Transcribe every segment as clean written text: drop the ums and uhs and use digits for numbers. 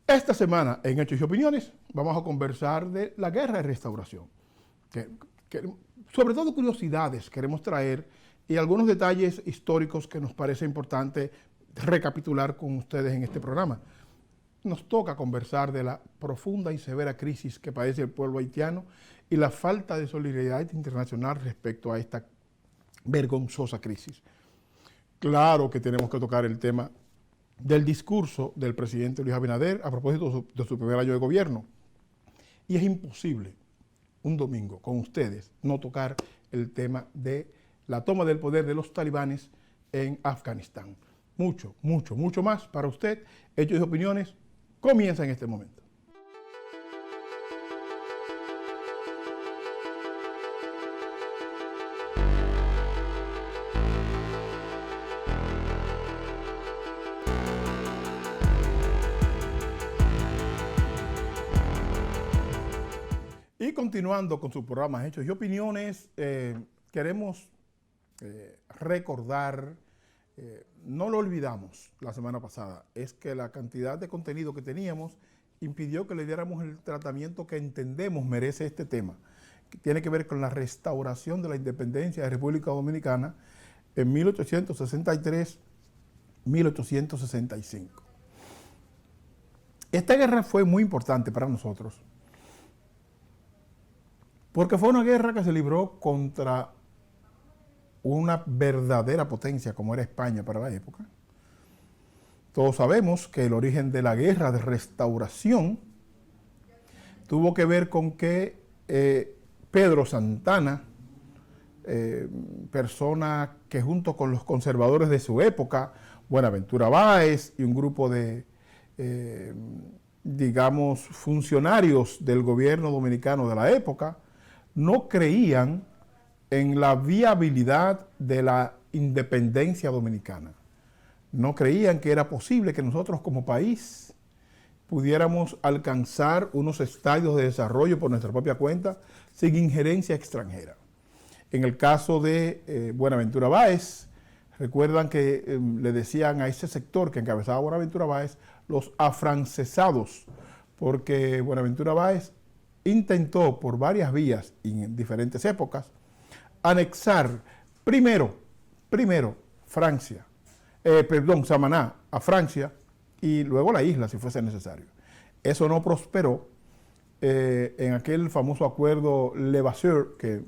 Esta semana, en Hechos y Opiniones, vamos a conversar de la guerra de restauración. Sobre todo curiosidades queremos traer y algunos detalles históricos que nos parece importante recapitular con ustedes en este programa. Nos toca conversar de la profunda y severa crisis que padece el pueblo haitiano y la falta de solidaridad internacional respecto a esta vergonzosa crisis. Claro que tenemos que tocar el tema del discurso del presidente Luis Abinader a propósito de su primer año de gobierno. Y es imposible un domingo con ustedes no tocar el tema de la toma del poder de los talibanes en Afganistán. Mucho más para usted. Hechos y Opiniones comienza en este momento. Y continuando con su programa Hechos y Opiniones, queremos recordar, no lo olvidamos la semana pasada, es que la cantidad de contenido que teníamos impidió que le diéramos el tratamiento que entendemos merece este tema, que tiene que ver con la restauración de la independencia de República Dominicana en 1863-1865. Esta guerra fue muy importante para nosotros, porque fue una guerra que se libró contra una verdadera potencia como era España para la época. Todos sabemos que el origen de la guerra de restauración tuvo que ver con que Pedro Santana, persona que junto con los conservadores de su época, Buenaventura Báez y un grupo de, digamos, funcionarios del gobierno dominicano de la época, no creían en la viabilidad de la independencia dominicana. No creían que era posible que nosotros como país pudiéramos alcanzar unos estadios de desarrollo por nuestra propia cuenta sin injerencia extranjera. En el caso de Buenaventura Báez, recuerdan que le decían a ese sector que encabezaba Buenaventura Báez los afrancesados, porque Buenaventura Báez intentó por varias vías y en diferentes épocas anexar primero Samaná a Francia y luego la isla si fuese necesario. Eso no prosperó en aquel famoso acuerdo Levasseur, que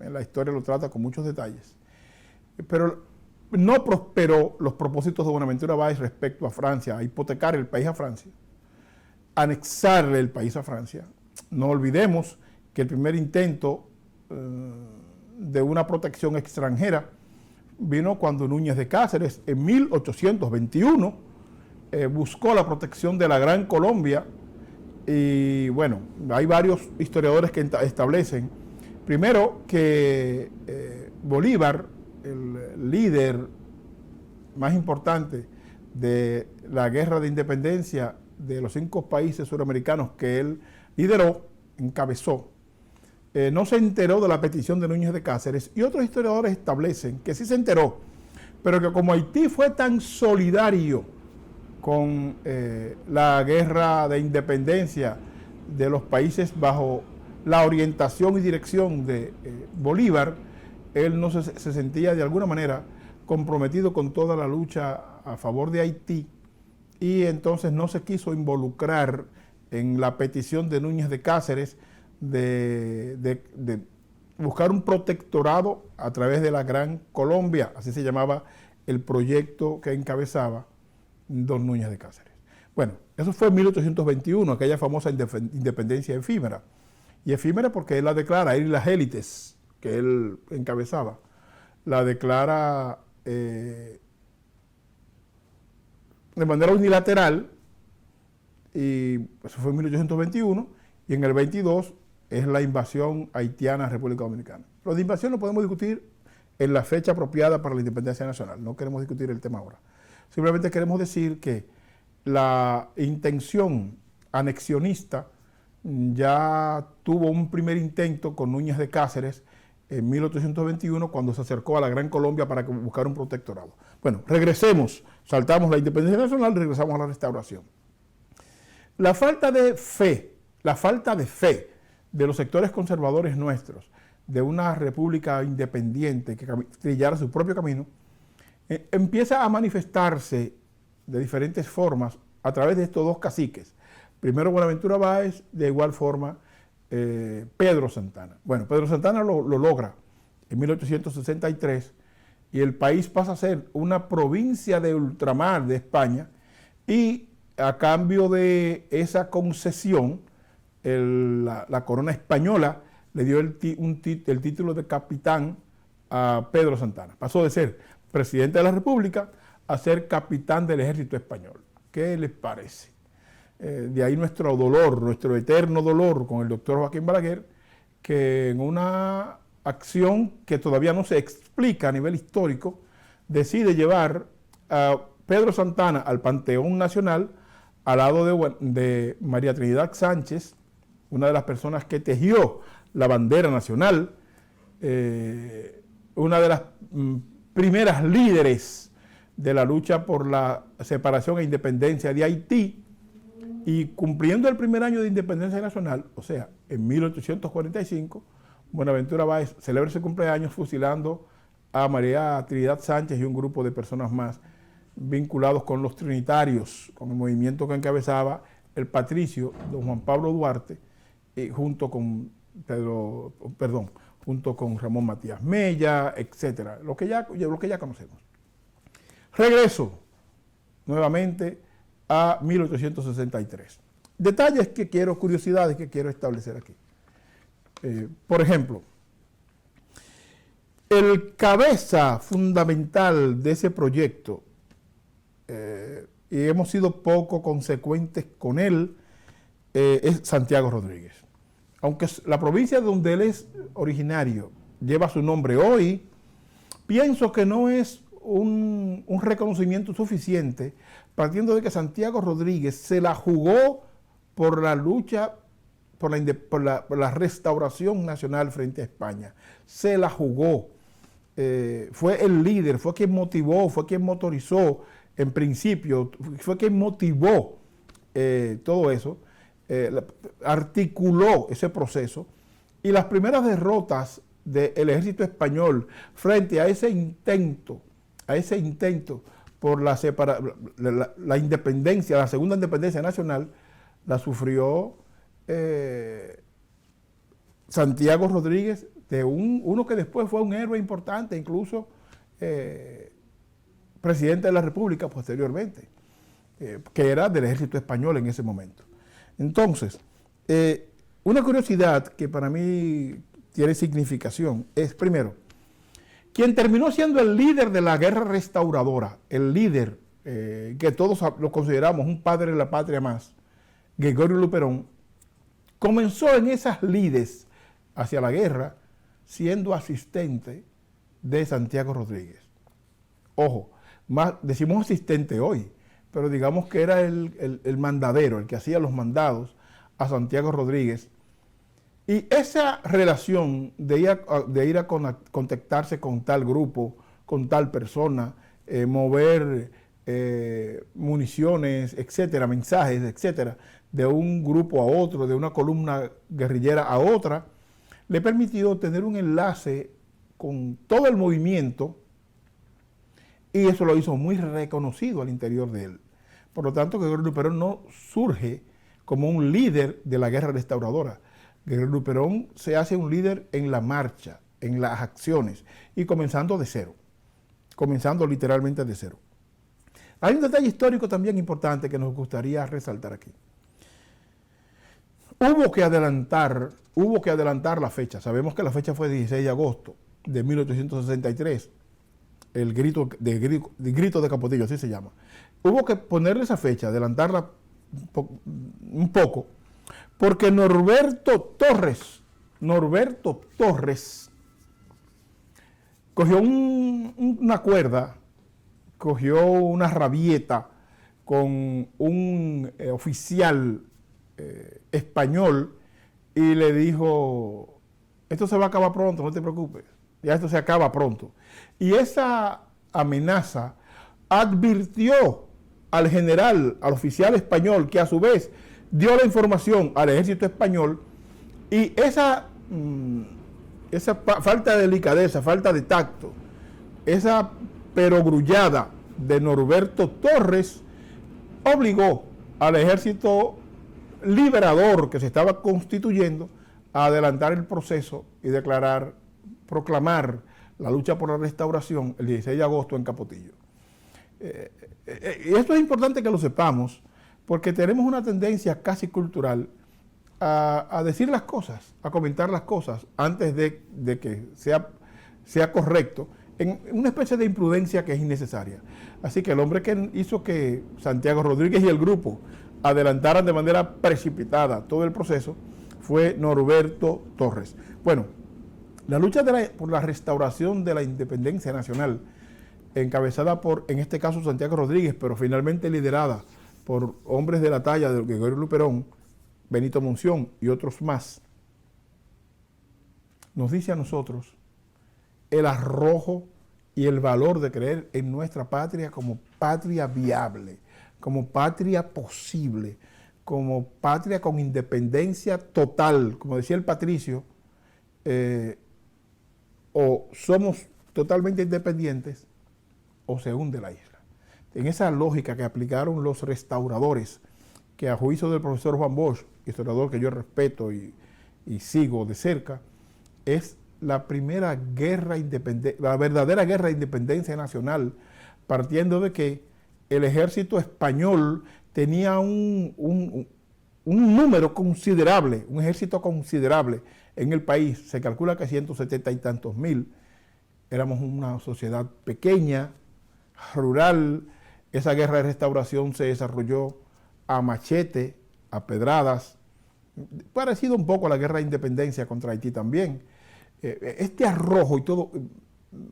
en la historia lo trata con muchos detalles, pero no prosperó los propósitos de Buenaventura Báez respecto a Francia, a hipotecar el país a Francia, anexarle el país a Francia. No olvidemos que el primer intento de una protección extranjera vino cuando Núñez de Cáceres en 1821 buscó la protección de la Gran Colombia. Y bueno, hay varios historiadores que establecen, primero, que Bolívar, el líder más importante de la guerra de independencia de los 5 países suramericanos que él lideró, encabezó, no se enteró de la petición de Núñez de Cáceres, y otros historiadores establecen que sí se enteró, pero que como Haití fue tan solidario con la guerra de independencia de los países bajo la orientación y dirección de Bolívar, él no se sentía de alguna manera comprometido con toda la lucha a favor de Haití, y entonces no se quiso involucrar en la petición de Núñez de Cáceres de buscar un protectorado a través de la Gran Colombia, así se llamaba el proyecto que encabezaba don Núñez de Cáceres. Bueno, eso fue en 1821, aquella famosa independencia efímera. Y efímera porque él la declara, él y las élites que él encabezaba, la declara de manera unilateral, y eso fue en 1821, y en el 22 es la invasión haitiana a República Dominicana. Lo de invasión lo podemos discutir en la fecha apropiada para la independencia nacional, no queremos discutir el tema ahora. Simplemente queremos decir que la intención anexionista ya tuvo un primer intento con Núñez de Cáceres en 1821, cuando se acercó a la Gran Colombia para buscar un protectorado. Bueno, regresemos, saltamos la independencia nacional y regresamos a la restauración. La falta de fe de los sectores conservadores nuestros, de una república independiente que trillara su propio camino, empieza a manifestarse de diferentes formas a través de estos dos caciques. Primero Buenaventura Báez, de igual forma Pedro Santana. Bueno, Pedro Santana lo logra en 1863 y el país pasa a ser una provincia de ultramar de España, y a cambio de esa concesión, la corona española le dio el título de capitán a Pedro Santana. Pasó de ser presidente de la República a ser capitán del ejército español. ¿Qué les parece? De ahí nuestro dolor, nuestro eterno dolor con el doctor Joaquín Balaguer, que en una acción que todavía no se explica a nivel histórico, decide llevar a Pedro Santana al Panteón Nacional al lado de María Trinidad Sánchez, una de las personas que tejió la bandera nacional, una de las primeras líderes de la lucha por la separación e independencia de Haití, y cumpliendo el primer año de independencia nacional, o sea, en 1845, Buenaventura Báez celebra ese cumpleaños fusilando a María Trinidad Sánchez y un grupo de personas más vinculados con los trinitarios, con el movimiento que encabezaba el patricio don Juan Pablo Duarte, junto con Ramón Matías Mella, etcétera, lo que ya conocemos. Regreso nuevamente a 1863. Detalles curiosidades que quiero establecer aquí. Por ejemplo, el cabeza fundamental de ese proyecto, y hemos sido poco consecuentes con él, es Santiago Rodríguez. Aunque la provincia donde él es originario lleva su nombre hoy, pienso que no es un reconocimiento suficiente, partiendo de que Santiago Rodríguez se la jugó por la lucha por la restauración nacional frente a España. Se la jugó. Fue el líder, fue quien motivó, fue quien motorizó en principio, fue quien motivó todo eso, articuló ese proceso, y las primeras derrotas del ejército español frente a ese intento por la independencia, la segunda independencia nacional, la sufrió Santiago Rodríguez, de uno que después fue un héroe importante, incluso presidente de la República posteriormente, que era del ejército español en ese momento. Entonces, una curiosidad que para mí tiene significación es, primero, quien terminó siendo el líder de la guerra restauradora, el líder que todos lo consideramos un padre de la patria más, Gregorio Luperón, comenzó en esas lides hacia la guerra siendo asistente de Santiago Rodríguez. Ojo, decimos asistente hoy, pero digamos que era el mandadero, el que hacía los mandados a Santiago Rodríguez. Y esa relación de ir a contactarse con tal grupo, con tal persona, mover municiones, etcétera, mensajes, etcétera, de un grupo a otro, de una columna guerrillera a otra, le permitió tener un enlace con todo el movimiento, y eso lo hizo muy reconocido al interior de él. Por lo tanto, Gregorio Luperón no surge como un líder de la guerra restauradora. Gregorio Luperón se hace un líder en la marcha, en las acciones, y comenzando de cero, comenzando literalmente de cero. Hay un detalle histórico también importante que nos gustaría resaltar aquí. Hubo que adelantar la fecha. Sabemos que la fecha fue 16 de agosto de 1863, el grito de Capotillo, así se llama. Hubo que ponerle esa fecha, adelantarla un poco, porque Norberto Torres cogió una cuerda, cogió una rabieta con un oficial español y le dijo: esto se va a acabar pronto, no te preocupes, ya esto se acaba pronto. Y esa amenaza advirtió al general, al oficial español, que a su vez dio la información al ejército español y esa falta de delicadeza, falta de tacto, esa perogrullada de Norberto Torres obligó al ejército liberador que se estaba constituyendo a adelantar el proceso y proclamar la lucha por la restauración el 16 de agosto en Capotillo. Y esto es importante que lo sepamos porque tenemos una tendencia casi cultural a decir las cosas, a comentar las cosas antes de que sea correcto, en una especie de imprudencia que es innecesaria. Así que el hombre que hizo que Santiago Rodríguez y el grupo adelantaran de manera precipitada todo el proceso fue Norberto Torres. Bueno, la lucha por la restauración de la independencia nacional, encabezada por, en este caso, Santiago Rodríguez, pero finalmente liderada por hombres de la talla de Gregorio Luperón, Benito Monción y otros más, nos dice a nosotros el arrojo y el valor de creer en nuestra patria como patria viable, como patria posible, como patria con independencia total. Como decía el Patricio, o somos totalmente independientes o se hunde la isla. En esa lógica que aplicaron los restauradores, que a juicio del profesor Juan Bosch, historiador que yo respeto y sigo de cerca, es la primera guerra independencia, la verdadera guerra de independencia nacional, partiendo de que el ejército español tenía un número considerable, un ejército considerable en el país. Se calcula que 170 y tantos mil. Éramos una sociedad pequeña, rural. Esa guerra de restauración se desarrolló a machete, a pedradas, parecido un poco a la guerra de independencia contra Haití también. Este arrojo y todo,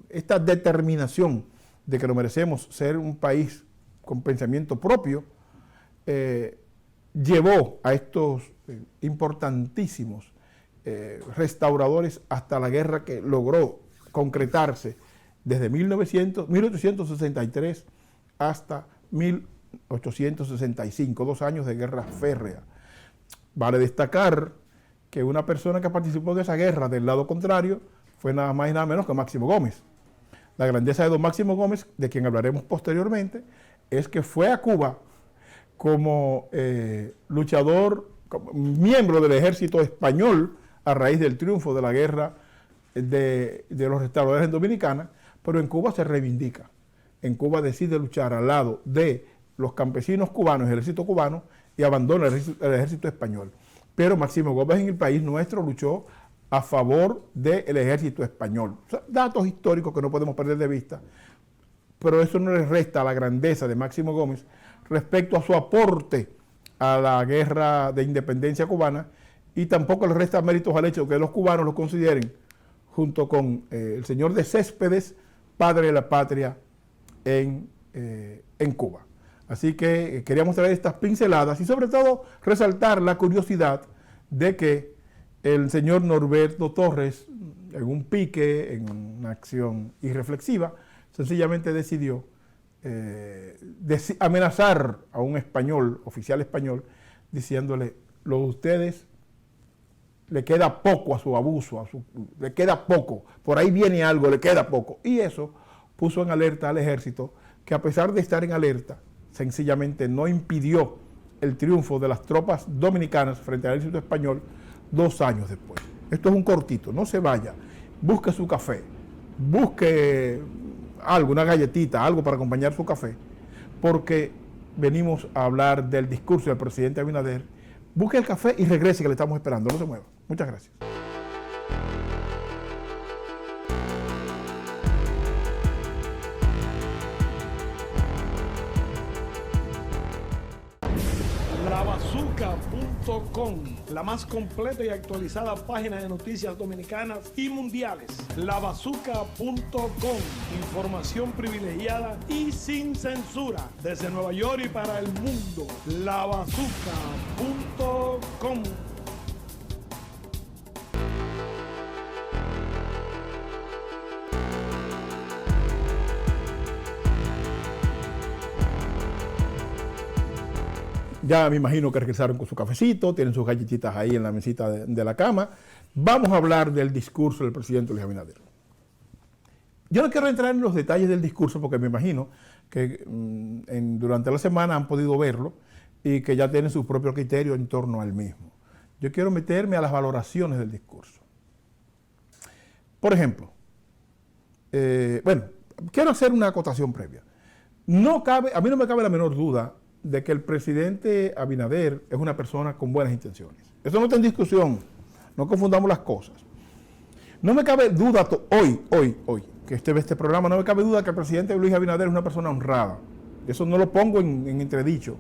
esta determinación de que lo merecemos ser un país con pensamiento propio, llevó a estos importantísimos restauradores hasta la guerra que logró concretarse desde 1863 hasta 1865, 2 años de guerra férrea. Vale destacar que una persona que participó de esa guerra del lado contrario fue nada más y nada menos que Máximo Gómez. La grandeza de don Máximo Gómez, de quien hablaremos posteriormente, es que fue a Cuba como luchador, como miembro del ejército español a raíz del triunfo de la guerra de los restauradores en Dominicana, pero en Cuba se reivindica. En Cuba decide luchar al lado de los campesinos cubanos, el ejército cubano, y abandona el ejército español. Pero Máximo Gómez en el país nuestro luchó a favor del ejército español. O sea, datos históricos que no podemos perder de vista, pero eso no le resta la grandeza de Máximo Gómez respecto a su aporte a la guerra de independencia cubana, y tampoco le resta méritos al hecho de que los cubanos lo consideren, junto con el señor de Céspedes, padre de la patria en Cuba. Así que queríamos traer estas pinceladas y sobre todo resaltar la curiosidad de que el señor Norberto Torres, en un pique, en una acción irreflexiva, sencillamente decidió amenazar a un español, oficial español, diciéndole: lo de ustedes le queda poco a su abuso, le queda poco, por ahí viene algo, le queda poco. Y eso puso en alerta al ejército, que a pesar de estar en alerta, sencillamente no impidió el triunfo de las tropas dominicanas frente al ejército español 2 años después. Esto es un cortito, no se vaya, busque su café, busque algo, una galletita, algo para acompañar su café, porque venimos a hablar del discurso del presidente Abinader. Busque el café y regrese, que le estamos esperando, no se mueva. Muchas gracias. Lavazooka.com, la más completa y actualizada página de noticias dominicanas y mundiales. Lavazooka.com, información privilegiada y sin censura, desde Nueva York y para el mundo. Lavazooka.com. Ya me imagino que regresaron con su cafecito, tienen sus galletitas ahí en la mesita de la cama. Vamos a hablar del discurso del presidente Luis Abinader. Yo no quiero entrar en los detalles del discurso porque me imagino que durante la semana han podido verlo y que ya tienen su propio criterio en torno al mismo. Yo quiero meterme a las valoraciones del discurso. Por ejemplo, quiero hacer una acotación previa. A mí no me cabe la menor duda de que el presidente Abinader es una persona con buenas intenciones. Eso no está en discusión, no confundamos las cosas. No me cabe duda hoy, que esté este programa, no me cabe duda que el presidente Luis Abinader es una persona honrada. Eso no lo pongo en entredicho.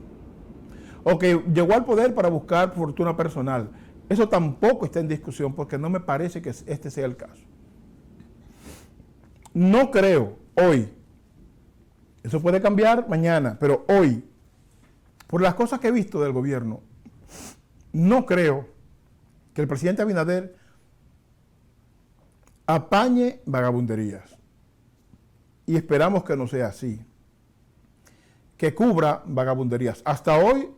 O que llegó al poder para buscar fortuna personal. Eso tampoco está en discusión porque no me parece que este sea el caso. No creo hoy, eso puede cambiar mañana, pero hoy, por las cosas que he visto del gobierno, no creo que el presidente Abinader apañe vagabunderías. Y esperamos que no sea así. Que cubra vagabunderías. Hasta hoy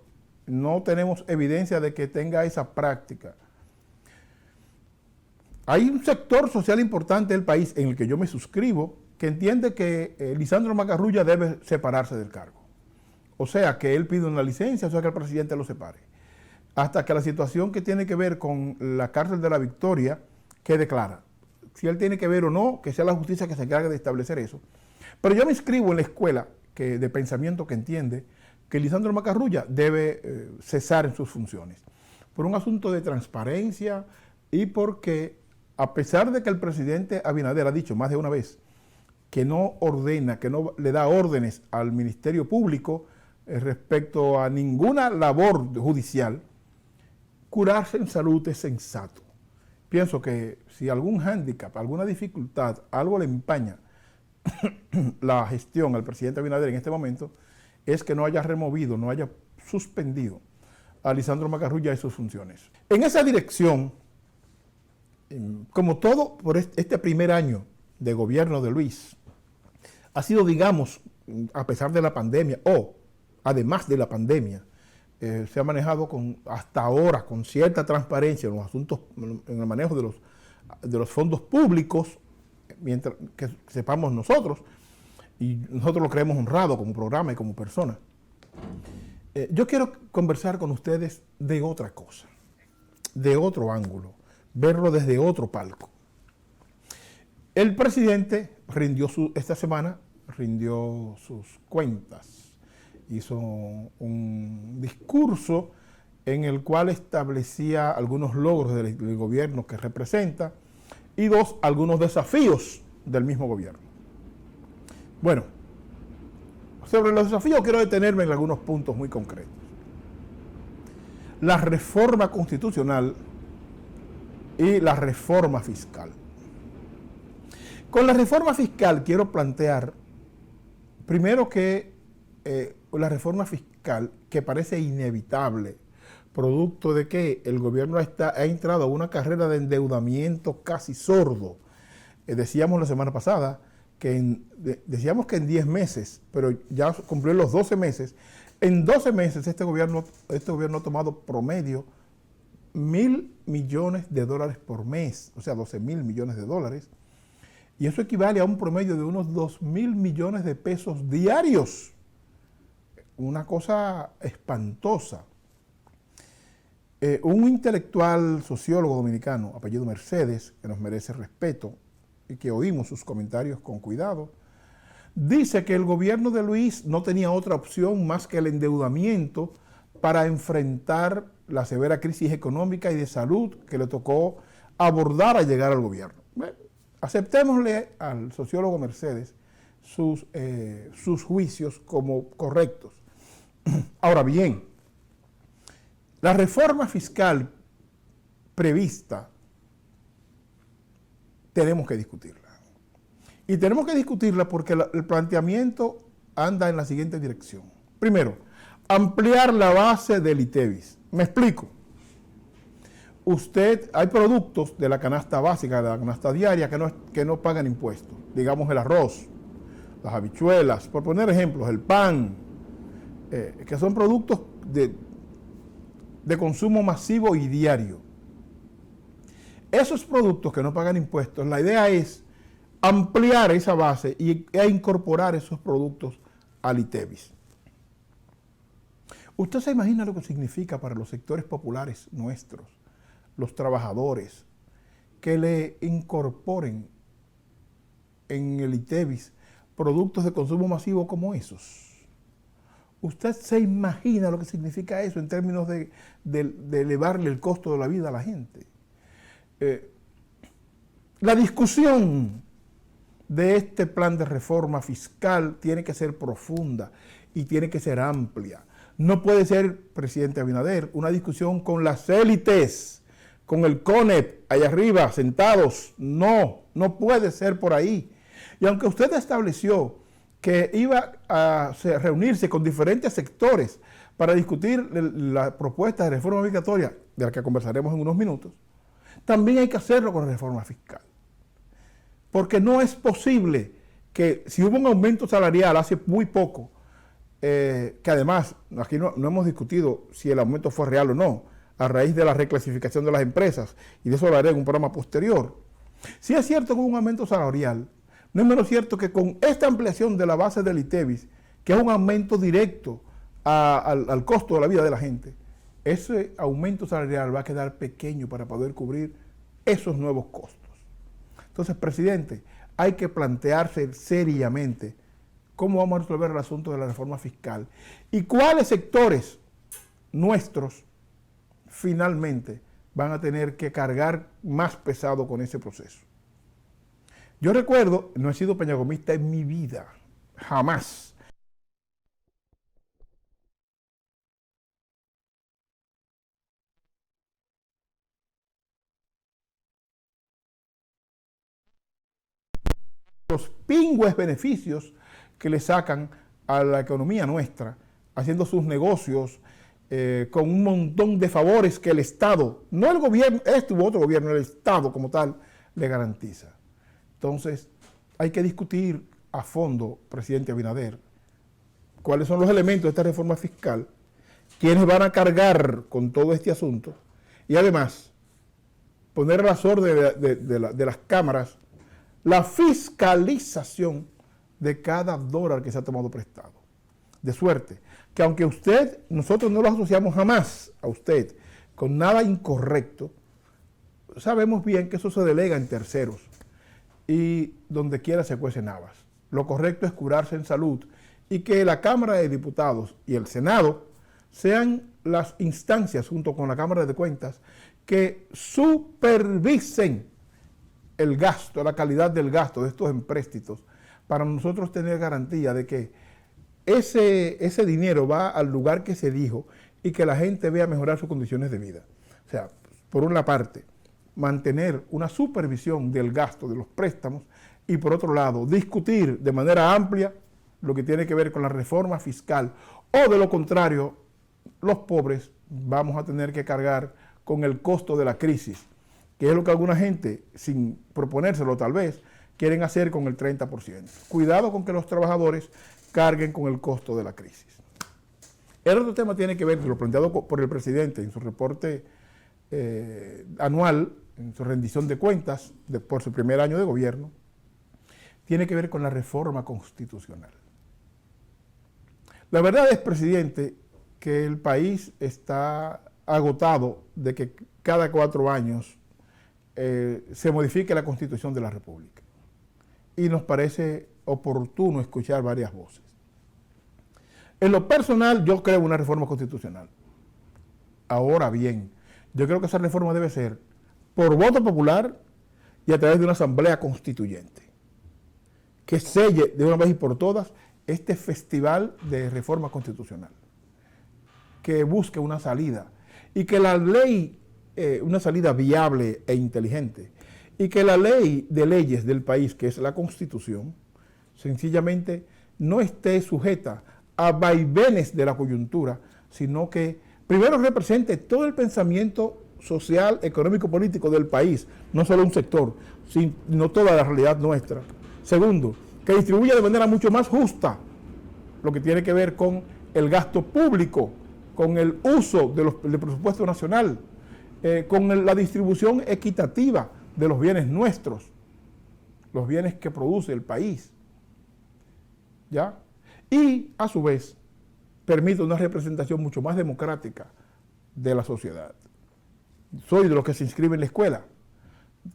no tenemos evidencia de que tenga esa práctica. Hay un sector social importante del país en el que yo me suscribo que entiende que Lisandro Macarrulla debe separarse del cargo. O sea, que él pide una licencia, o sea, que el presidente lo separe. Hasta que la situación que tiene que ver con la cárcel de la Victoria quede clara. Si él tiene que ver o no, que sea la justicia que se encargue de establecer eso. Pero yo me inscribo en la escuela de pensamiento que entiende que Lisandro Macarrulla debe cesar en sus funciones. Por un asunto de transparencia y porque, a pesar de que el presidente Abinader ha dicho más de una vez que no ordena, que no le da órdenes al Ministerio Público respecto a ninguna labor judicial, curarse en salud es sensato. Pienso que si algún hándicap, alguna dificultad, algo le empaña la gestión al presidente Abinader en este momento, es que no haya removido, no haya suspendido a Lisandro Macarrulla de sus funciones. En esa dirección, como todo por este primer año de gobierno de Luis, ha sido, digamos, a pesar de la pandemia, o además de la pandemia, se ha manejado hasta ahora con cierta transparencia en los asuntos, en el manejo de los fondos públicos, mientras que sepamos nosotros, y nosotros lo creemos honrado como programa y como persona. Yo quiero conversar con ustedes de otra cosa, de otro ángulo, verlo desde otro palco. El presidente esta semana rindió sus cuentas, hizo un discurso en el cual establecía algunos logros del gobierno que representa y algunos desafíos del mismo gobierno. Bueno, sobre los desafíos quiero detenerme en algunos puntos muy concretos. La reforma constitucional y la reforma fiscal. Con la reforma fiscal quiero plantear, primero que la reforma fiscal, que parece inevitable, producto de que el gobierno ha entrado a una carrera de endeudamiento casi sordo. Decíamos la semana pasada decíamos que en 10 meses, pero ya cumplió los 12 meses. En 12 meses este gobierno ha tomado promedio 1.000 millones de dólares por mes, o sea, 12.000 millones de dólares. Y eso equivale a un promedio de unos 2.000 millones de pesos diarios. Una cosa espantosa. Un intelectual sociólogo dominicano, apellido Mercedes, que nos merece respeto y que oímos sus comentarios con cuidado, dice que el gobierno de Luis no tenía otra opción más que el endeudamiento para enfrentar la severa crisis económica y de salud que le tocó abordar al llegar al gobierno. Bueno, aceptémosle al sociólogo Mercedes sus juicios como correctos. Ahora bien, la reforma fiscal prevista tenemos que discutirla. Y tenemos que discutirla porque el planteamiento anda en la siguiente dirección. Primero, ampliar la base del ITEVIS. Me explico. Hay productos de la canasta básica, de la canasta diaria, que no pagan impuestos. Digamos el arroz, las habichuelas, por poner ejemplos, el pan, que son productos de consumo masivo y diario. Esos productos que no pagan impuestos, la idea es ampliar esa base e incorporar esos productos al ITEVIS. ¿Usted se imagina lo que significa para los sectores populares nuestros, los trabajadores, que le incorporen en el ITEVIS productos de consumo masivo como esos? ¿Usted se imagina lo que significa eso en términos de elevarle el costo de la vida a la gente? La discusión de este plan de reforma fiscal tiene que ser profunda y tiene que ser amplia. No puede ser, presidente Abinader, una discusión con las élites, con el CONEP allá arriba, sentados. No puede ser por ahí. Y aunque usted estableció que iba a reunirse con diferentes sectores para discutir la propuesta de reforma migratoria, de la que conversaremos en unos minutos, también hay que hacerlo con la reforma fiscal. Porque no es posible que si hubo un aumento salarial hace muy poco, que además aquí no hemos discutido si el aumento fue real o no, a raíz de la reclasificación de las empresas, y de eso hablaré en un programa posterior. Si es cierto que hubo un aumento salarial, no es menos cierto que con esta ampliación de la base del ITEVIS, que es un aumento directo al costo de la vida de la gente, ese aumento salarial va a quedar pequeño para poder cubrir esos nuevos costos. Entonces, presidente, hay que plantearse seriamente cómo vamos a resolver el asunto de la reforma fiscal y cuáles sectores nuestros finalmente van a tener que cargar más pesado con ese proceso. Yo recuerdo, no he sido peñagomista en mi vida, jamás. Los pingües beneficios que le sacan a la economía nuestra, haciendo sus negocios con un montón de favores que el Estado, no el gobierno, este u otro gobierno, el Estado como tal, le garantiza. Entonces, hay que discutir a fondo, presidente Abinader, cuáles son los elementos de esta reforma fiscal, quiénes van a cargar con todo este asunto, y además, poner a las órdenes de las cámaras la fiscalización de cada dólar que se ha tomado prestado. De suerte que aunque nosotros no lo asociamos jamás a usted con nada incorrecto, sabemos bien que eso se delega en terceros y donde quiera se cuecen habas. Lo correcto es curarse en salud y que la Cámara de Diputados y el Senado sean las instancias junto con la Cámara de Cuentas que supervisen el gasto, la calidad del gasto de estos empréstitos, para nosotros tener garantía de que ese dinero va al lugar que se dijo y que la gente vea mejorar sus condiciones de vida. O sea, por una parte, mantener una supervisión del gasto de los préstamos y por otro lado, discutir de manera amplia lo que tiene que ver con la reforma fiscal, o de lo contrario, los pobres vamos a tener que cargar con el costo de la crisis, que es lo que alguna gente, sin proponérselo tal vez, quieren hacer con el 30%. Cuidado con que los trabajadores carguen con el costo de la crisis. El otro tema tiene que ver, lo planteado por el presidente en su reporte anual, en su rendición de cuentas por su primer año de gobierno, tiene que ver con la reforma constitucional. La verdad es, presidente, que el país está agotado de que cada 4 años se modifique la Constitución de la República. Y nos parece oportuno escuchar varias voces. En lo personal, yo creo en una reforma constitucional. Ahora bien, yo creo que esa reforma debe ser por voto popular y a través de una asamblea constituyente, que selle de una vez y por todas este festival de reforma constitucional, que busque una salida y que la ley, una salida viable e inteligente, y que la ley de leyes del país, que es la Constitución, sencillamente no esté sujeta a vaivenes de la coyuntura, sino que primero represente todo el pensamiento social, económico, político del país, no solo un sector, sino toda la realidad nuestra. Segundo, que distribuya de manera mucho más justa lo que tiene que ver con el gasto público, con el uso del presupuesto nacional, con la distribución equitativa de los bienes nuestros, los bienes que produce el país, ¿ya? Y a su vez permite una representación mucho más democrática de la sociedad. Soy de los que se inscriben en la escuela,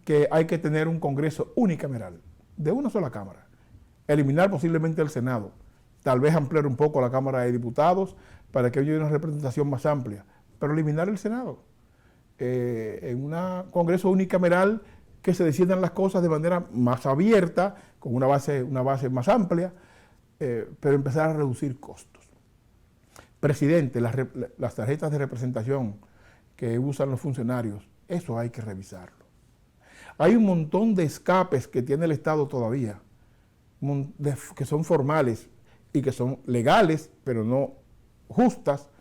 que hay que tener un Congreso unicameral, de una sola Cámara, eliminar posiblemente el Senado, tal vez ampliar un poco la Cámara de Diputados para que haya una representación más amplia, pero eliminar el Senado, en un Congreso unicameral que se decidan las cosas de manera más abierta, con una base más amplia, pero empezar a reducir costos. Presidente, las tarjetas de representación que usan los funcionarios, eso hay que revisarlo. Hay un montón de escapes que tiene el Estado todavía, que son formales y que son legales, pero no justas,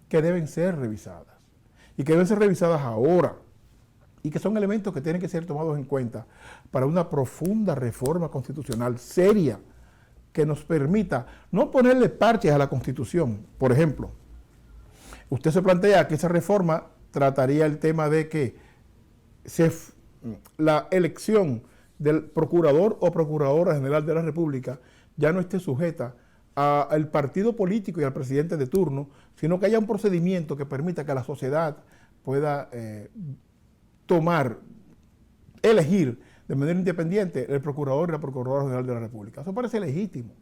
que deben ser revisadas. Y que deben ser revisadas ahora. Y que son elementos que tienen que ser tomados en cuenta para una profunda reforma constitucional seria que nos permita no ponerle parches a la Constitución. Por ejemplo, usted se plantea que esa reforma trataría el tema de que la elección del procurador o procuradora general de la República ya no esté sujeta al partido político y al presidente de turno, sino que haya un procedimiento que permita que la sociedad pueda elegir de manera independiente el procurador y la procuradora general de la República. Eso parece legítimo.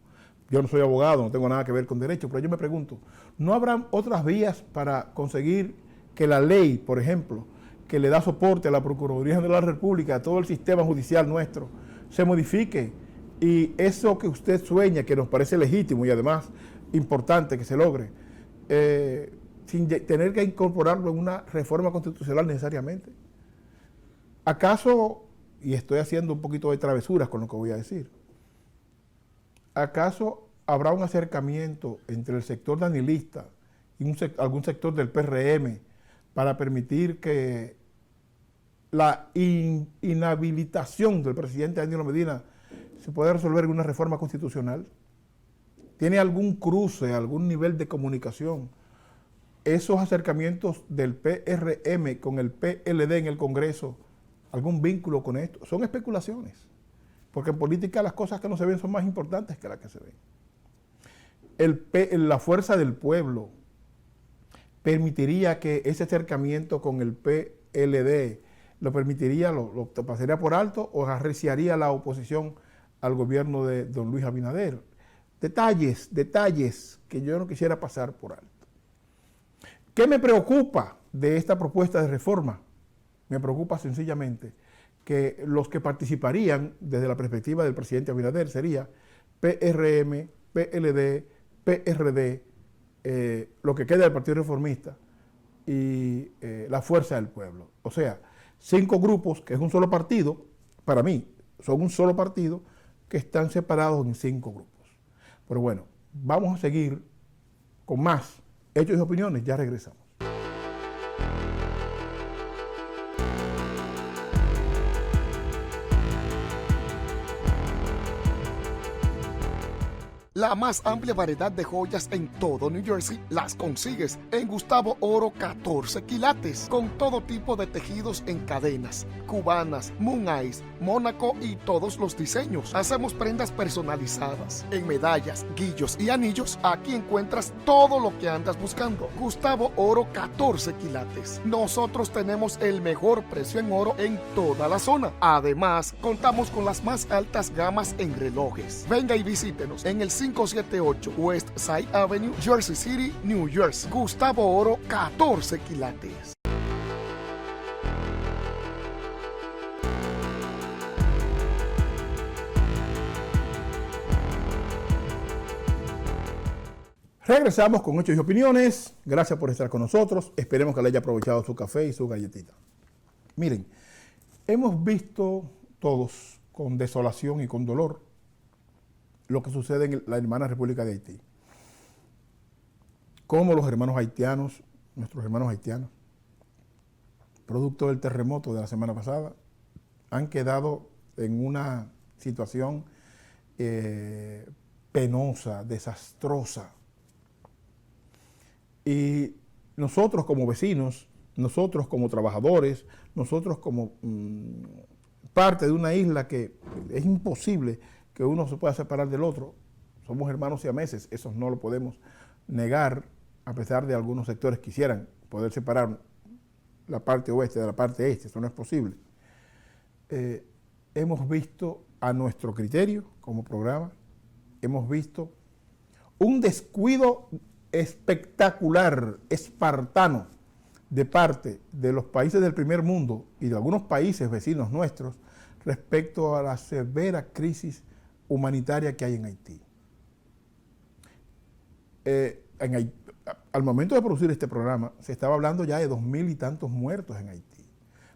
Yo no soy abogado, no tengo nada que ver con derecho, pero yo me pregunto, ¿no habrá otras vías para conseguir que la ley, por ejemplo, que le da soporte a la Procuraduría General de la República, a todo el sistema judicial nuestro, se modifique y eso que usted sueña, que nos parece legítimo y además importante que se logre, sin tener que incorporarlo en una reforma constitucional necesariamente? ¿Acaso, y estoy haciendo un poquito de travesuras con lo que voy a decir, acaso habrá un acercamiento entre el sector danilista y algún sector del PRM para permitir que la inhabilitación del presidente Danilo Medina se pueda resolver en una reforma constitucional? ¿Tiene algún cruce, algún nivel de comunicación esos acercamientos del PRM con el PLD en el Congreso? ¿Algún vínculo con esto? Son especulaciones, porque en política las cosas que no se ven son más importantes que las que se ven. La fuerza del pueblo permitiría que ese acercamiento con el PLD lo permitiría, lo pasaría por alto o arreciaría la oposición al gobierno de don Luis Abinader. Detalles que yo no quisiera pasar por alto. ¿Qué me preocupa de esta propuesta de reforma? Me preocupa sencillamente que los que participarían desde la perspectiva del presidente Abinader sería PRM, PLD, PRD, lo que queda del Partido Reformista y la Fuerza del Pueblo. O sea, 5 grupos, que es un solo partido, para mí, son un solo partido, que están separados en 5 grupos. Pero bueno, vamos a seguir con más hechos y opiniones, ya regresamos. La más amplia variedad de joyas en todo New Jersey las consigues en Gustavo Oro 14 quilates, con todo tipo de tejidos en cadenas, cubanas, Moon Eyes, Mónaco y todos los diseños. Hacemos prendas personalizadas en medallas, guillos y anillos. Aquí encuentras todo lo que andas buscando. Gustavo Oro 14 quilates. Nosotros tenemos el mejor precio en oro en toda la zona. Además, contamos con las más altas gamas en relojes. Venga y visítenos en el 578 West Side Avenue, Jersey City, New Jersey. Gustavo Oro 14 quilates. Regresamos con hechos y opiniones. Gracias por estar con nosotros. Esperemos que le haya aprovechado su café y su galletita. Miren, hemos visto todos con desolación y con dolor lo que sucede en la hermana República de Haití. Cómo los hermanos haitianos, nuestros hermanos haitianos, producto del terremoto de la semana pasada, han quedado en una situación penosa, desastrosa. Y nosotros como vecinos, nosotros como trabajadores, nosotros como parte de una isla que es imposible que uno se pueda separar del otro. Somos hermanos siameses, eso no lo podemos negar, a pesar de algunos sectores quisieran poder separar la parte oeste de la parte este, eso no es posible. Hemos visto a nuestro criterio como programa, hemos visto un descuido espectacular, espartano, de parte de los países del primer mundo y de algunos países vecinos nuestros respecto a la severa crisis humanitaria que hay en Haití. Al momento de producir este programa, se estaba hablando ya de 2.000 y tantos muertos en Haití.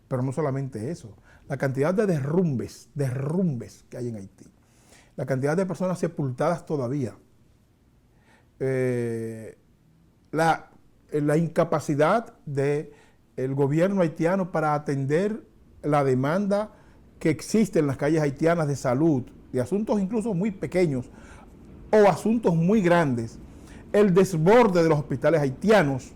Pero no solamente eso, la cantidad de derrumbes que hay en Haití, la cantidad de personas sepultadas todavía, la incapacidad del gobierno haitiano para atender la demanda que existe en las calles haitianas de salud, de asuntos incluso muy pequeños o asuntos muy grandes, el desborde de los hospitales haitianos,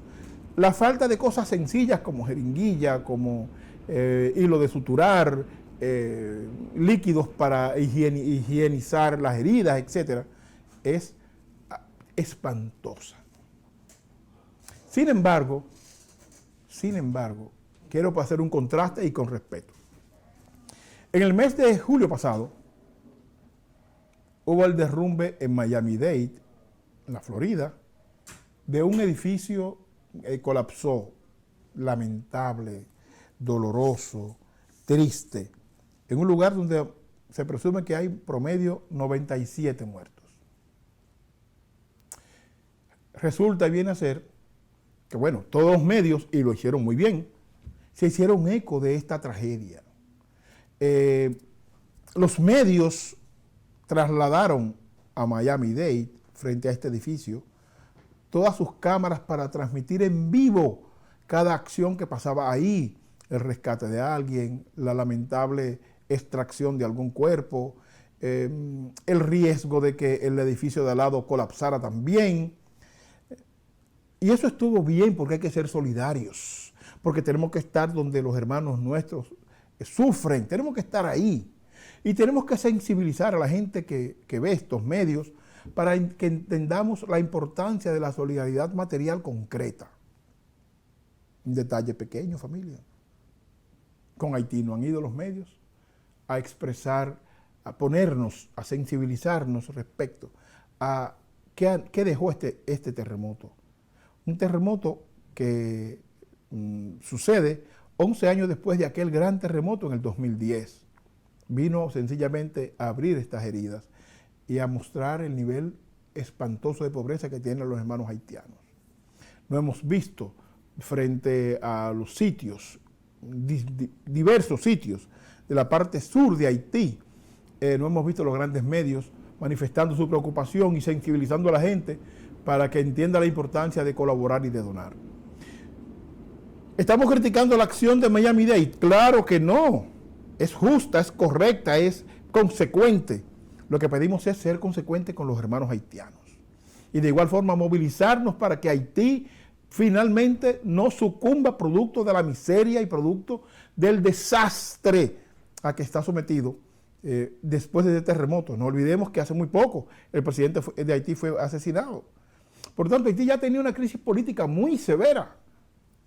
la falta de cosas sencillas como jeringuilla, como hilo de suturar, líquidos para higienizar las heridas, etc., es espantosa. Sin embargo, quiero hacer un contraste y con respeto. En el mes de julio pasado, hubo el derrumbe en Miami-Dade, en la Florida, de un edificio que colapsó, lamentable, doloroso, triste, en un lugar donde se presume que hay promedio 97 muertos. Resulta y viene a ser que, bueno, todos los medios, y lo hicieron muy bien, se hicieron eco de esta tragedia. Los medios trasladaron a Miami-Dade, frente a este edificio, todas sus cámaras para transmitir en vivo cada acción que pasaba ahí, el rescate de alguien, la lamentable extracción de algún cuerpo, el riesgo de que el edificio de al lado colapsara también. Y eso estuvo bien porque hay que ser solidarios, porque tenemos que estar donde los hermanos nuestros sufren, tenemos que estar ahí. Y tenemos que sensibilizar a la gente que ve estos medios para que entendamos la importancia de la solidaridad material concreta. Un detalle pequeño, familia. Con Haití no han ido los medios a expresar, a ponernos, a sensibilizarnos respecto a qué dejó este terremoto. Un terremoto que sucede 11 años después de aquel gran terremoto en el 2010. Vino sencillamente a abrir estas heridas y a mostrar el nivel espantoso de pobreza que tienen los hermanos haitianos. No hemos visto frente a los sitios, diversos sitios de la parte sur de Haití, no hemos visto los grandes medios manifestando su preocupación y sensibilizando a la gente para que entienda la importancia de colaborar y de donar. ¿Estamos criticando la acción de Miami-Dade? Claro que no. Es justa, es correcta, es consecuente. Lo que pedimos es ser consecuente con los hermanos haitianos. Y de igual forma movilizarnos para que Haití finalmente no sucumba producto de la miseria y producto del desastre a que está sometido después de este terremoto. No olvidemos que hace muy poco el presidente de Haití fue asesinado. Por tanto, Haití ya tenía una crisis política muy severa.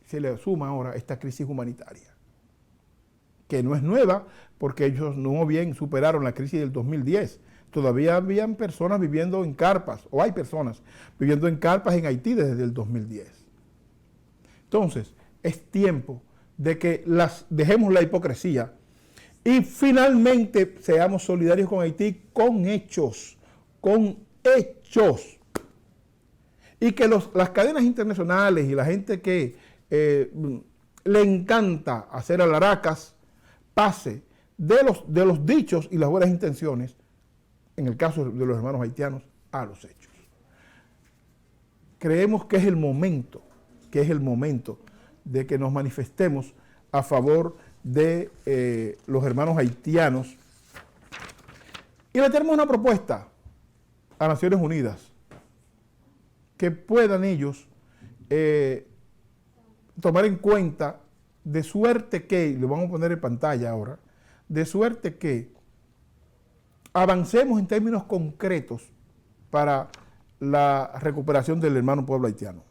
Se le suma ahora esta crisis humanitaria, que no es nueva porque ellos no bien superaron la crisis del 2010. Todavía habían personas viviendo en carpas, o hay personas viviendo en carpas en Haití desde el 2010. Entonces, es tiempo de que dejemos la hipocresía y finalmente seamos solidarios con Haití con hechos, Y que las cadenas internacionales y la gente que le encanta hacer alaracas pase de los dichos y las buenas intenciones, en el caso de los hermanos haitianos, a los hechos. Creemos que es el momento de que nos manifestemos a favor de los hermanos haitianos. Y le tenemos una propuesta a Naciones Unidas, que puedan ellos tomar en cuenta, de suerte que, lo vamos a poner en pantalla ahora, de suerte que avancemos en términos concretos para la recuperación del hermano pueblo haitiano.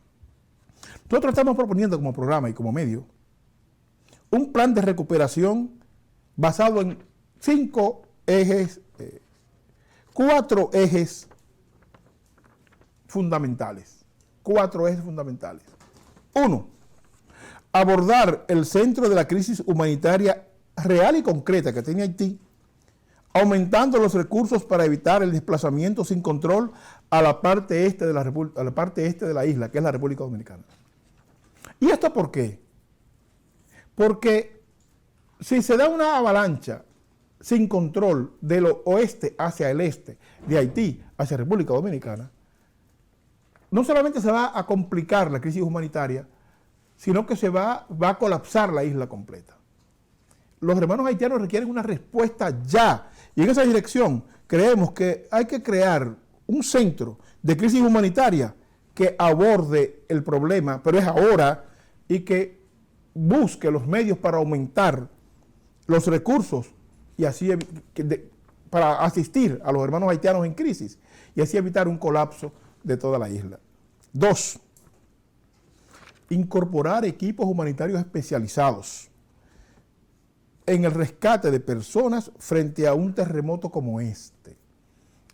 Nosotros estamos proponiendo como programa y como medio un plan de recuperación basado en 4 ejes fundamentales. 4 ejes fundamentales. 1. Abordar el centro de la crisis humanitaria real y concreta que tiene Haití, aumentando los recursos para evitar el desplazamiento sin control a la parte este de la isla, que es la República Dominicana. ¿Y esto por qué? Porque si se da una avalancha sin control de lo oeste hacia el este, de Haití hacia República Dominicana, no solamente se va a complicar la crisis humanitaria, sino que se va a colapsar la isla completa. Los hermanos haitianos requieren una respuesta ya. Y en esa dirección creemos que hay que crear un centro de crisis humanitaria que aborde el problema, pero es ahora, y que busque los medios para aumentar los recursos y así para asistir a los hermanos haitianos en crisis y así evitar un colapso de toda la isla. 2. Incorporar equipos humanitarios especializados en el rescate de personas frente a un terremoto como este.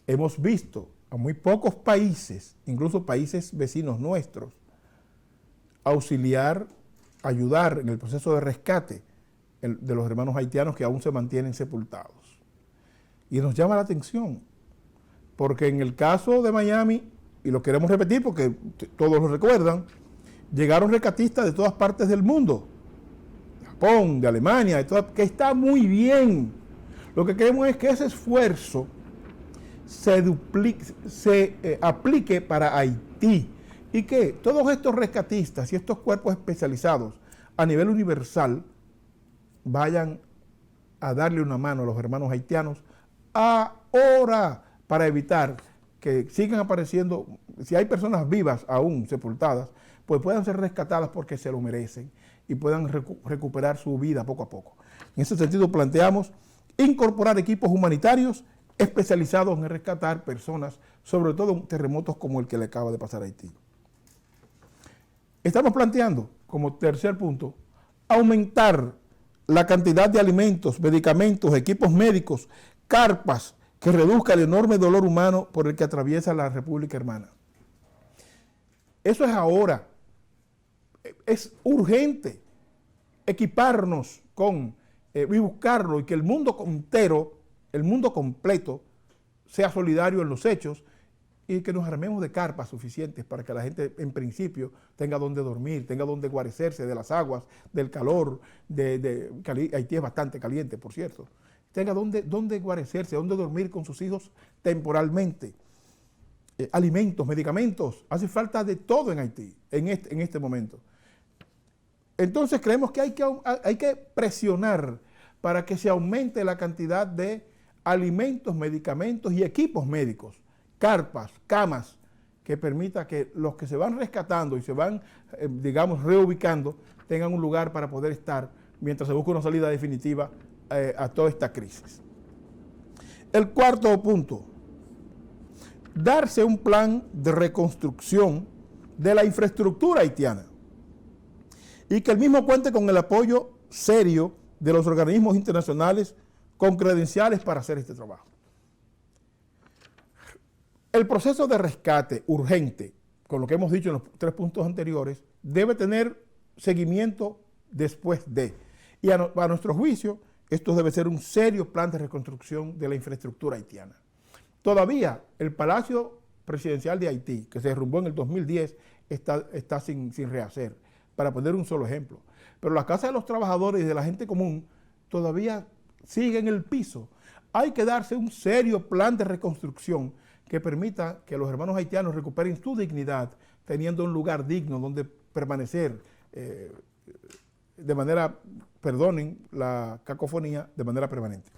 Hemos visto a muy pocos países, incluso países vecinos nuestros, ayudar en el proceso de rescate de los hermanos haitianos que aún se mantienen sepultados. Y nos llama la atención, porque en el caso de Miami, y lo queremos repetir porque todos lo recuerdan, llegaron rescatistas de todas partes del mundo, de Japón, de Alemania, que está muy bien. Lo que queremos es que ese esfuerzo se aplique para Haití y que todos estos rescatistas y estos cuerpos especializados a nivel universal vayan a darle una mano a los hermanos haitianos ahora para evitar que sigan apareciendo, si hay personas vivas aún sepultadas, pues puedan ser rescatadas porque se lo merecen y puedan recuperar su vida poco a poco. En ese sentido planteamos incorporar equipos humanitarios especializados en rescatar personas, sobre todo en terremotos como el que le acaba de pasar a Haití. Estamos planteando, como tercer punto, aumentar la cantidad de alimentos, medicamentos, equipos médicos, carpas, que reduzca el enorme dolor humano por el que atraviesa la República Hermana. Eso es ahora. Es urgente equiparnos y buscarlo y que el mundo entero, el mundo completo, sea solidario en los hechos y que nos armemos de carpas suficientes para que la gente en principio tenga donde dormir, tenga donde guarecerse de las aguas, del calor, Haití es bastante caliente, por cierto, tenga donde guarecerse, donde dormir con sus hijos temporalmente. Alimentos, medicamentos, hace falta de todo en Haití en este momento. Entonces creemos que hay que presionar para que se aumente la cantidad de alimentos, medicamentos y equipos médicos, carpas, camas, que permita que los que se van rescatando y se van, reubicando, tengan un lugar para poder estar mientras se busca una salida definitiva a toda esta crisis. El cuarto punto, darse un plan de reconstrucción de la infraestructura haitiana y que el mismo cuente con el apoyo serio de los organismos internacionales con credenciales para hacer este trabajo. El proceso de rescate urgente, con lo que hemos dicho en los 3 puntos anteriores, debe tener seguimiento después de. Y a nuestro juicio, esto debe ser un serio plan de reconstrucción de la infraestructura haitiana. Todavía el Palacio Presidencial de Haití, que se derrumbó en el 2010, está sin rehacer, para poner un solo ejemplo. Pero las casas de los trabajadores y de la gente común todavía siguen en el piso. Hay que darse un serio plan de reconstrucción que permita que los hermanos haitianos recuperen su dignidad, teniendo un lugar digno donde permanecer de manera, perdonen la cacofonía, de manera permanente.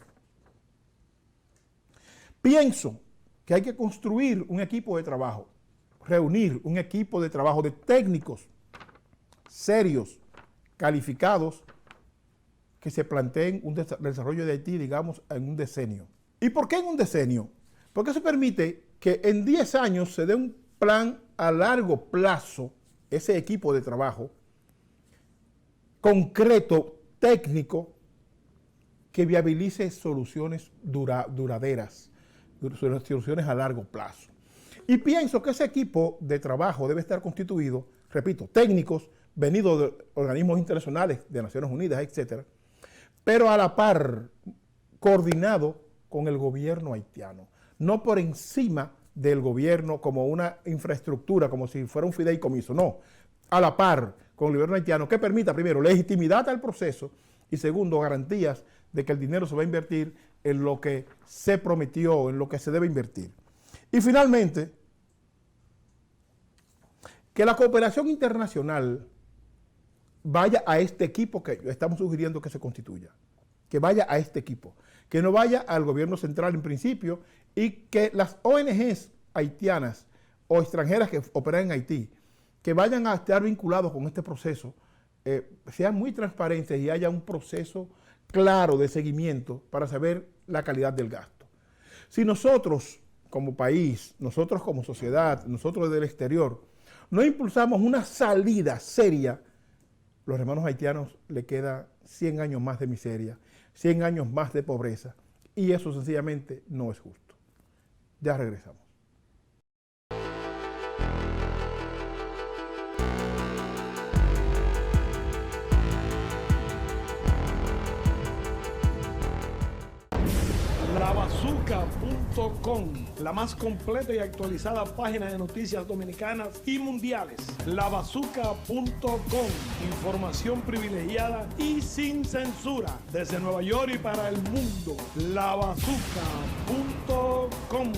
Pienso que hay que construir un equipo de trabajo, reunir un equipo de trabajo de técnicos serios calificados que se planteen un desarrollo de Haití, digamos, en un decenio. ¿Y por qué en un decenio? Porque eso permite que en 10 años se dé un plan a largo plazo, ese equipo de trabajo concreto, técnico, que viabilice soluciones duraderas, soluciones a largo plazo. Y pienso que ese equipo de trabajo debe estar constituido, repito, técnicos, venidos de organismos internacionales, de Naciones Unidas, etcétera, pero a la par, coordinado con el gobierno haitiano, no por encima del gobierno como una infraestructura, como si fuera un fideicomiso, no, a la par con el gobierno haitiano, que permita, primero, legitimidad al proceso y segundo, garantías de que el dinero se va a invertir en lo que se prometió, en lo que se debe invertir. Y finalmente, que la cooperación internacional vaya a este equipo que estamos sugiriendo que se constituya, que vaya a este equipo, que no vaya al gobierno central en principio y que las ONGs haitianas o extranjeras que operan en Haití, que vayan a estar vinculados con este proceso, sean muy transparentes y haya un proceso claro de seguimiento para saber la calidad del gasto. Si nosotros como país, nosotros como sociedad, nosotros del exterior, no impulsamos una salida seria, los hermanos haitianos le queda 100 años más de miseria, 100 años más de pobreza, y eso sencillamente no es justo. Ya regresamos. Lavazooka.com, la más completa y actualizada página de noticias dominicanas y mundiales. Lavazooka.com, información privilegiada y sin censura, desde Nueva York y para el mundo. Lavazooka.com.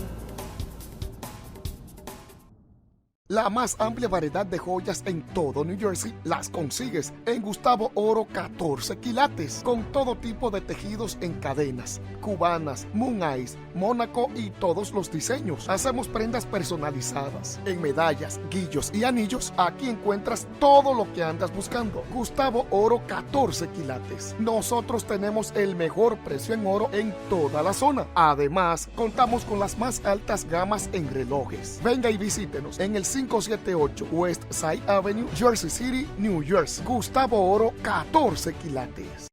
La más amplia variedad de joyas en todo New Jersey las consigues en Gustavo Oro 14 quilates, con todo tipo de tejidos en cadenas, cubanas, moon eyes, mónaco y todos los diseños. Hacemos prendas personalizadas en medallas, guillos y anillos. Aquí encuentras todo lo que andas buscando. Gustavo Oro 14 quilates. Nosotros tenemos el mejor precio en oro en toda la zona. Además, contamos con las más altas gamas en relojes. Venga y visítenos en el 578 West Side Avenue, Jersey City, New Jersey. Gustavo Oro 14 quilates.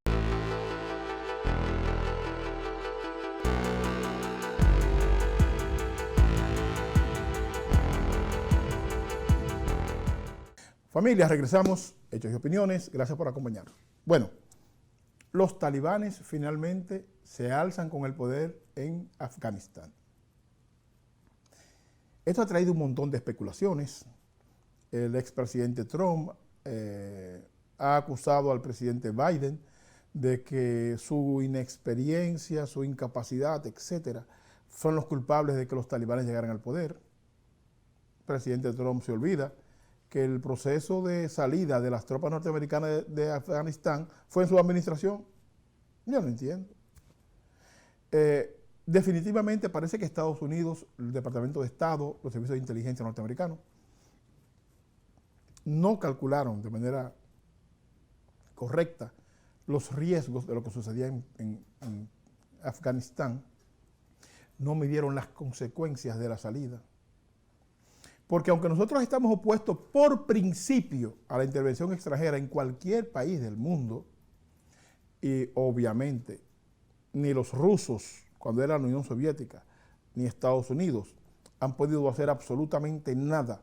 Familia, regresamos, hechos y opiniones, gracias por acompañarnos. Bueno, los talibanes finalmente se alzan con el poder en Afganistán. Esto ha traído un montón de especulaciones. El expresidente Trump ha acusado al presidente Biden de que su inexperiencia, su incapacidad, etcétera, son los culpables de que los talibanes llegaran al poder. El presidente Trump se olvida que el proceso de salida de las tropas norteamericanas de Afganistán fue en su administración. Yo no entiendo. Definitivamente parece que Estados Unidos, el Departamento de Estado, los servicios de inteligencia norteamericanos, no calcularon de manera correcta los riesgos de lo que sucedía en Afganistán, no midieron las consecuencias de la salida. Porque aunque nosotros estamos opuestos por principio a la intervención extranjera en cualquier país del mundo, y obviamente ni los rusos, cuando era la Unión Soviética, ni Estados Unidos han podido hacer absolutamente nada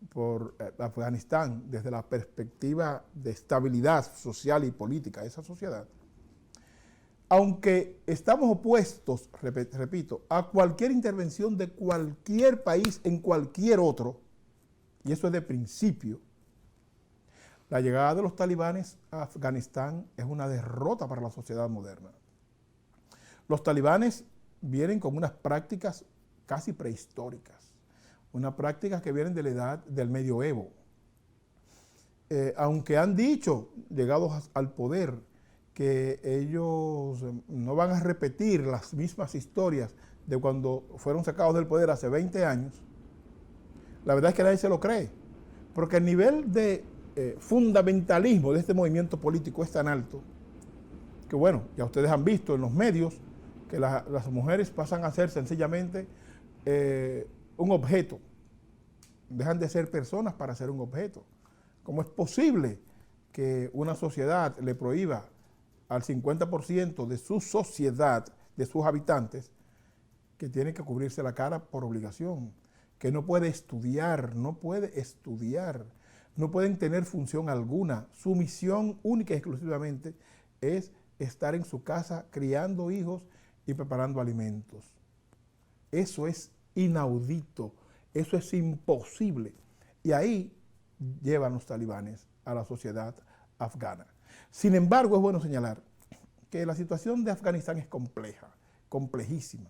por Afganistán desde la perspectiva de estabilidad social y política de esa sociedad. Aunque estamos opuestos, repito, a cualquier intervención de cualquier país en cualquier otro, y eso es de principio, la llegada de los talibanes a Afganistán es una derrota para la sociedad moderna. Los talibanes vienen con unas prácticas casi prehistóricas, unas prácticas que vienen de la edad del medioevo. Aunque han dicho, llegados al poder, que ellos no van a repetir las mismas historias de cuando fueron sacados del poder hace 20 años, la verdad es que nadie se lo cree, porque el nivel de fundamentalismo de este movimiento político es tan alto que, bueno, ya ustedes han visto en los medios que las mujeres pasan a ser sencillamente un objeto. Dejan de ser personas para ser un objeto. ¿Cómo es posible que una sociedad le prohíba al 50% de su sociedad, de sus habitantes, que tiene que cubrirse la cara por obligación, que no puede estudiar, no pueden tener función alguna? Su misión única y exclusivamente es estar en su casa criando hijos y preparando alimentos. Eso es inaudito, eso es imposible. Y ahí llevan los talibanes a la sociedad afgana. Sin embargo, es bueno señalar que la situación de Afganistán es compleja, complejísima.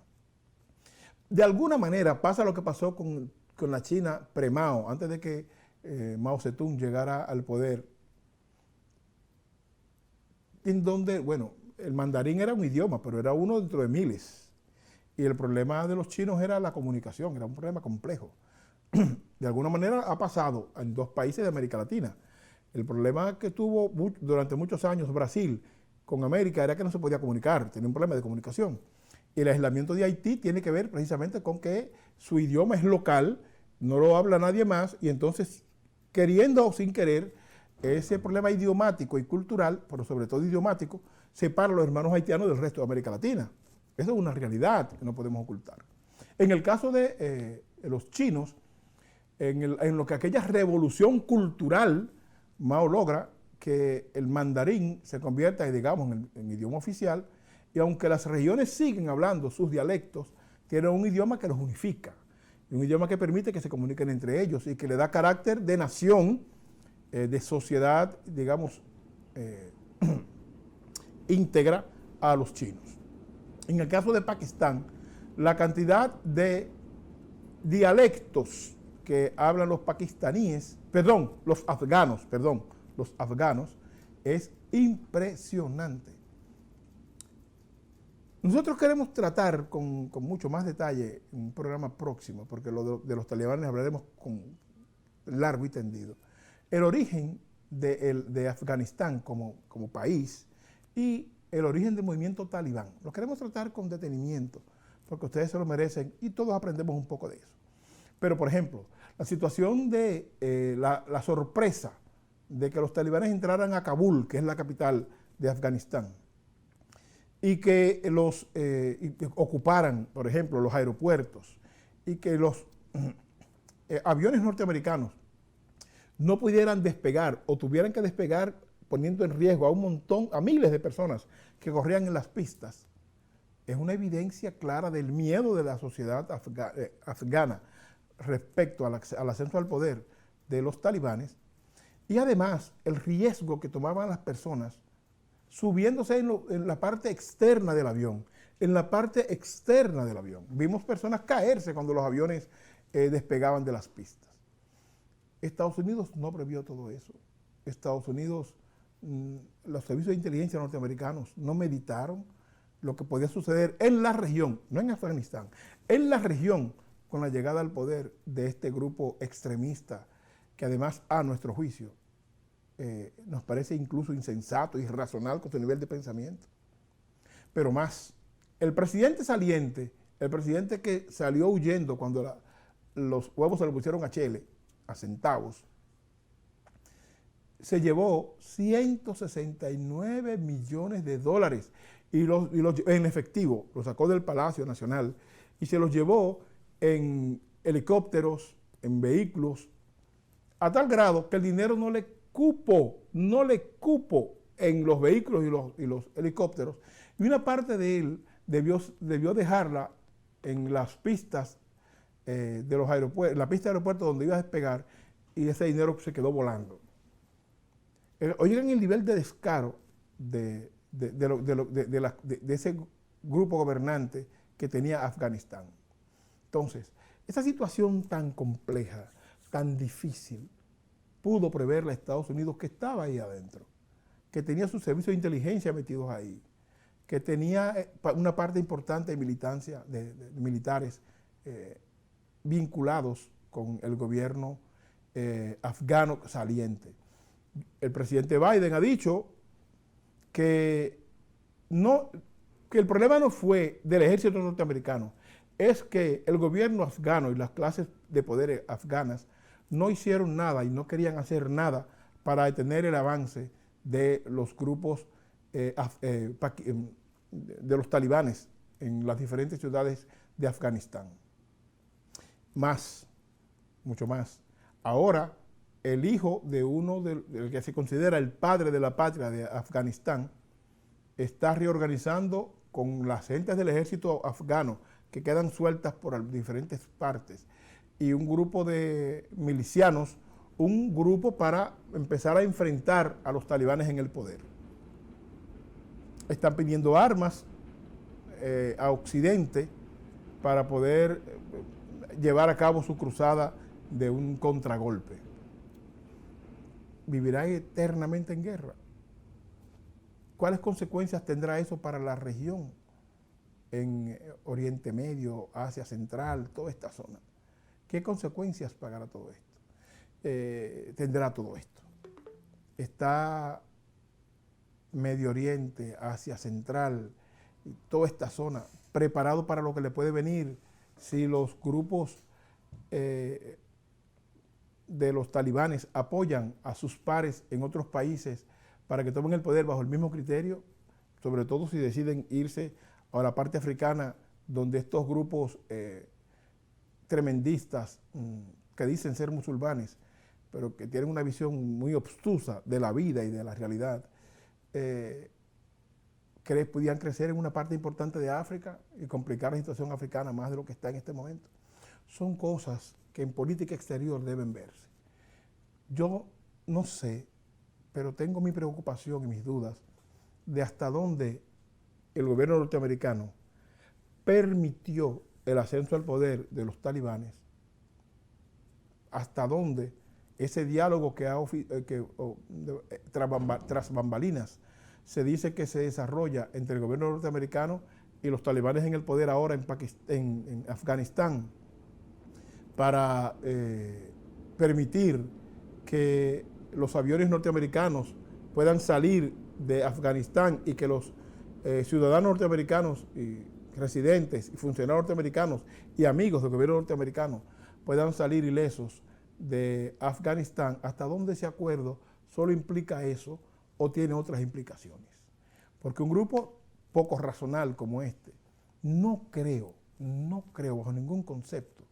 De alguna manera pasa lo que pasó con la China pre-Mao, antes de que Mao Zedong llegara al poder, en donde, bueno, el mandarín era un idioma, pero era uno dentro de miles. Y el problema de los chinos era la comunicación, era un problema complejo. De alguna manera ha pasado en 2 países de América Latina. El problema que tuvo durante muchos años Brasil con América era que no se podía comunicar, tenía un problema de comunicación. Y el aislamiento de Haití tiene que ver precisamente con que su idioma es local, no lo habla nadie más, y entonces, queriendo o sin querer, ese problema idiomático y cultural, pero sobre todo idiomático, separa a los hermanos haitianos del resto de América Latina. Eso es una realidad que no podemos ocultar. En el caso de los chinos, en lo que aquella revolución cultural, Mao logra que el mandarín se convierta, digamos, en idioma oficial, y aunque las regiones siguen hablando sus dialectos, tiene un idioma que los unifica, un idioma que permite que se comuniquen entre ellos y que le da carácter de nación, de sociedad, digamos, íntegra a los chinos. En el caso de Pakistán, la cantidad de dialectos que hablan los afganos, es impresionante. Nosotros queremos tratar con mucho más detalle en un programa próximo, porque de los talibanes hablaremos con largo y tendido, el origen de Afganistán como país y el origen del movimiento talibán. Lo queremos tratar con detenimiento, porque ustedes se lo merecen y todos aprendemos un poco de eso. Pero, por ejemplo, la situación de la sorpresa de que los talibanes entraran a Kabul, que es la capital de Afganistán, y que ocuparan, por ejemplo, los aeropuertos, y que los aviones norteamericanos no pudieran despegar o tuvieran que despegar poniendo en riesgo a miles de personas que corrían en las pistas, es una evidencia clara del miedo de la sociedad afgana respecto al ascenso al poder de los talibanes, y además el riesgo que tomaban las personas subiéndose en la parte externa del avión. Vimos personas caerse cuando los aviones despegaban de las pistas. Estados Unidos no previó todo eso. Estados Unidos, los servicios de inteligencia norteamericanos no meditaron lo que podía suceder en la región, no en Afganistán, en la región, con la llegada al poder de este grupo extremista, que además, a nuestro juicio, nos parece incluso insensato, irracional con su nivel de pensamiento. Pero más, el presidente saliente, el presidente que salió huyendo cuando los huevos se le pusieron a chele, a centavos, se llevó 169 millones de dólares y en efectivo, los sacó del Palacio Nacional y se los llevó en helicópteros, en vehículos, a tal grado que el dinero no le cupo en los vehículos y los helicópteros, y una parte de él debió dejarla en las pistas de los aeropuertos, la pista de aeropuerto donde iba a despegar, y ese dinero se quedó volando. Oigan el nivel de descaro de ese grupo gobernante que tenía Afganistán. Entonces, esa situación tan compleja, tan difícil, pudo preverla Estados Unidos, que estaba ahí adentro, que tenía sus servicios de inteligencia metidos ahí, que tenía una parte importante de militancia, de militares vinculados con el gobierno afgano saliente. El presidente Biden ha dicho que el problema no fue del ejército norteamericano, es que el gobierno afgano y las clases de poder afganas no hicieron nada y no querían hacer nada para detener el avance de los grupos de los talibanes en las diferentes ciudades de Afganistán. Mucho más. Ahora, el hijo de uno del que se considera el padre de la patria de Afganistán está reorganizando con las gentes del ejército afgano que quedan sueltas por diferentes partes y un grupo de milicianos, un grupo para empezar a enfrentar a los talibanes en el poder. Están pidiendo armas a Occidente para poder llevar a cabo su cruzada de un contragolpe. ¿Vivirá eternamente en guerra? ¿Cuáles consecuencias tendrá eso para la región en Oriente Medio, Asia Central, toda esta zona? ¿Qué consecuencias pagará todo esto? Tendrá todo esto. Está Medio Oriente, Asia Central, y toda esta zona preparado para lo que le puede venir si los grupos de los talibanes apoyan a sus pares en otros países para que tomen el poder bajo el mismo criterio, sobre todo si deciden irse a la parte africana donde estos grupos tremendistas que dicen ser musulmanes, pero que tienen una visión muy obtusa de la vida y de la realidad, podían crecer en una parte importante de África y complicar la situación africana más de lo que está en este momento. Son cosas que en política exterior deben verse. Yo no sé, pero tengo mi preocupación y mis dudas de hasta dónde el gobierno norteamericano permitió el ascenso al poder de los talibanes, hasta dónde ese diálogo tras bambalinas se dice que se desarrolla entre el gobierno norteamericano y los talibanes en el poder ahora en Afganistán para permitir que los aviones norteamericanos puedan salir de Afganistán y que los ciudadanos norteamericanos y residentes y funcionarios norteamericanos y amigos del gobierno norteamericano puedan salir ilesos de Afganistán. ¿Hasta dónde ese acuerdo solo implica eso o tiene otras implicaciones? Porque un grupo poco razonal como este, no creo bajo ningún concepto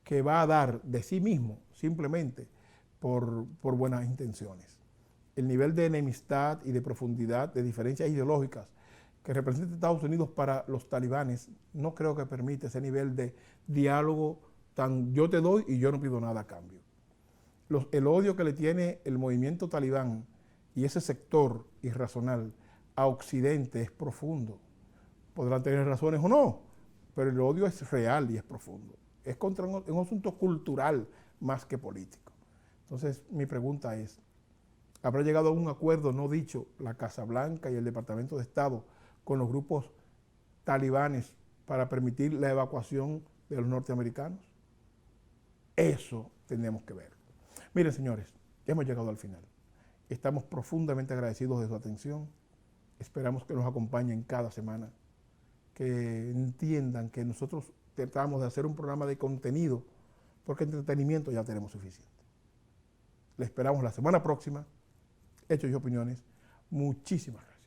que va a dar de sí mismo simplemente por buenas intenciones. El nivel de enemistad y de profundidad, de diferencias ideológicas que representa Estados Unidos para los talibanes, no creo que permita ese nivel de diálogo tan yo te doy y yo no pido nada a cambio. El odio que le tiene el movimiento talibán y ese sector irracional a Occidente es profundo. Podrán tener razones o no, pero el odio es real y es profundo. Es contra un asunto cultural más que político. Entonces, mi pregunta es, ¿habrá llegado a un acuerdo no dicho la Casa Blanca y el Departamento de Estado con los grupos talibanes para permitir la evacuación de los norteamericanos? Eso tenemos que ver. Miren, señores, hemos llegado al final. Estamos profundamente agradecidos de su atención. Esperamos que nos acompañen cada semana, que entiendan que nosotros tratamos de hacer un programa de contenido, porque entretenimiento ya tenemos suficiente. Le esperamos la semana próxima. Hechos y Opiniones. Muchísimas gracias.